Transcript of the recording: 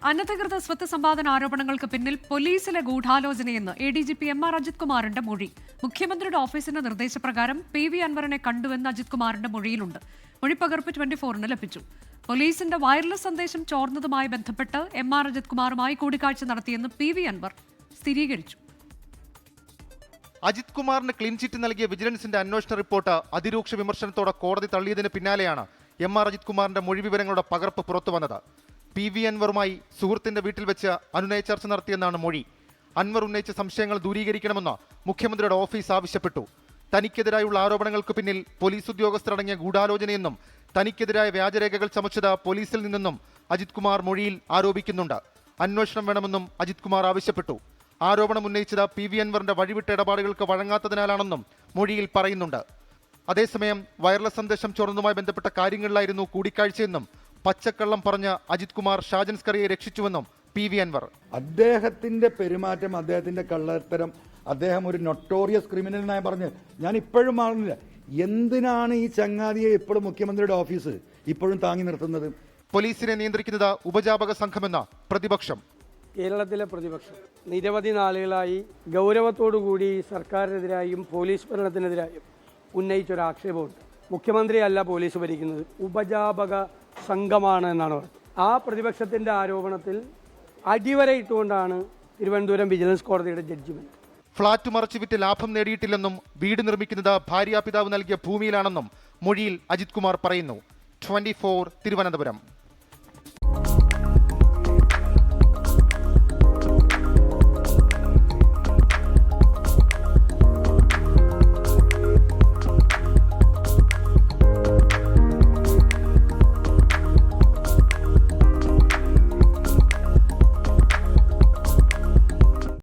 അനധികൃത സ്വത്ത് സമ്പാദന ആരോപണങ്ങൾക്ക് പിന്നിൽ പോലീസിലെ ഗൂഢാലോചനയെന്ന് ADGP MR അജിത് കുമാറിന്റെ മൊഴി. മുഖ്യമന്ത്രിയുടെ ഓഫീസിന്റെ നിർദ്ദേശപ്രകാരം PV അൻവറിനെ കണ്ടുവെന്ന് അജിത് കുമാറിന്റെ മൊഴിയിലുണ്ട്. മൊഴിപ്പകർപ്പ് 24-ന് ലഭിച്ചു. പോലീസിന്റെ വയർലെസ് സന്ദേശം ചോർന്നതുമായി ബന്ധപ്പെട്ട് MR അജിത് കുമാറുമായി കൂടിക്കാഴ്ച നടത്തിയെന്ന് PV അൻവർ സ്ഥിരീകരിച്ചു. അജിത് കുമാറിന് ക്ലീൻ ചിറ്റ് നൽകിയ വിജിലൻസിന്റെ അന്വേഷണ റിപ്പോർട്ട് അതിരൂക്ഷ വിമർശനത്തോടെ കോടതി തള്ളിയതിന് പിന്നാലെയാണ് MR അജിത് കുമാറിന്റെ മൊഴി വിവരങ്ങളുടെ പകർപ്പ് പുറത്തുവന്നത്. PV അൻവറുമായി സുഹൃത്തിന്റെ വീട്ടിൽ വെച്ച് അനുനയ ചർച്ച നടത്തിയെന്നാണ് മൊഴി. അൻവർ ഉന്നയിച്ച സംശയങ്ങൾ ദൂരീകരിക്കണമെന്ന് മുഖ്യമന്ത്രിയുടെ ഓഫീസ് ആവശ്യപ്പെട്ടു. തനിക്കെതിരായുള്ള ആരോപണങ്ങൾക്ക് പിന്നിൽ പോലീസ് ഉദ്യോഗസ്ഥരടങ്ങിയ ഗൂഢാലോചനയെന്നും തനിക്കെതിരായ വ്യാജരേഖകൾ ചമച്ചത് പോലീസിൽ നിന്നെന്നും അജിത് കുമാർ മൊഴിയിൽ ആരോപിക്കുന്നുണ്ട്. അന്വേഷണം വേണമെന്നും അജിത് കുമാർ ആവശ്യപ്പെട്ടു. ആരോപണം ഉന്നയിച്ചത് PV അൻവറിന്റെ വഴിവിട്ട ഇടപാടുകൾക്ക് വഴങ്ങാത്തതിനാലാണെന്നും മൊഴിയിൽ പറയുന്നുണ്ട്. അതേസമയം വയർലെസ് സന്ദേശം ചോർന്നതുമായി ബന്ധപ്പെട്ട കാര്യങ്ങളിലായിരുന്നു കൂടിക്കാഴ്ചയെന്നും പച്ചക്കള്ളം പറഞ്ഞ അജിത് കുമാർ ഷാജൻ സ്കറിയെ രക്ഷിച്ചുവെന്നും PV അൻവർ. അദ്ദേഹത്തിന്റെ പെരുമാറ്റം, അദ്ദേഹത്തിന്റെ കള്ളത്തരം, അദ്ദേഹം ഒരു നൊട്ടോറിയസ് ക്രിമിനലിനായി പറഞ്ഞ് ഞാൻ ഇപ്പോഴും മാറുന്നില്ല. എന്തിനാണ് ഈ ചങ്ങാതിയെ ഇപ്പോഴും മുഖ്യമന്ത്രിയുടെ ഓഫീസ് ഇപ്പോഴും താങ്ങി നിർത്തുന്നത്? പോലീസിനെ നിയന്ത്രിക്കുന്നത് ഉപജാപക സംഘമെന്ന പ്രതിപക്ഷം. കേരളത്തിലെ പ്രതിപക്ഷം നിരവധി നാളുകളായി ഗൗരവത്തോടുകൂടി സർക്കാരിനെതിരായും പോലീസ് ഭരണത്തിനെതിരായും ഉന്നയിച്ചൊരു ആക്ഷേപമുണ്ട്. മുഖ്യമന്ത്രിയല്ല പോലീസ് ഭരിക്കുന്നത്, ഉപജാപക സംഘമാണ് എന്നാണ് പറഞ്ഞത്. ആ പ്രതിപക്ഷത്തിന്റെ ആരോപണത്തിൽ അടിവരയിട്ടുകൊണ്ടാണ് തിരുവനന്തപുരം വിജിലൻസ് കോടതിയുടെ ജഡ്ജിമെന്റ്. ഫ്ളാറ്റ് മറച്ചുവിറ്റ് ലാഭം നേടിയിട്ടില്ലെന്നും വീട് നിർമ്മിക്കുന്നത് ഭാര്യാപിതാവ് നൽകിയ ഭൂമിയിലാണെന്നും മൊഴിയിൽ അജിത് കുമാർ പറയുന്നു. 24 തിരുവനന്തപുരം.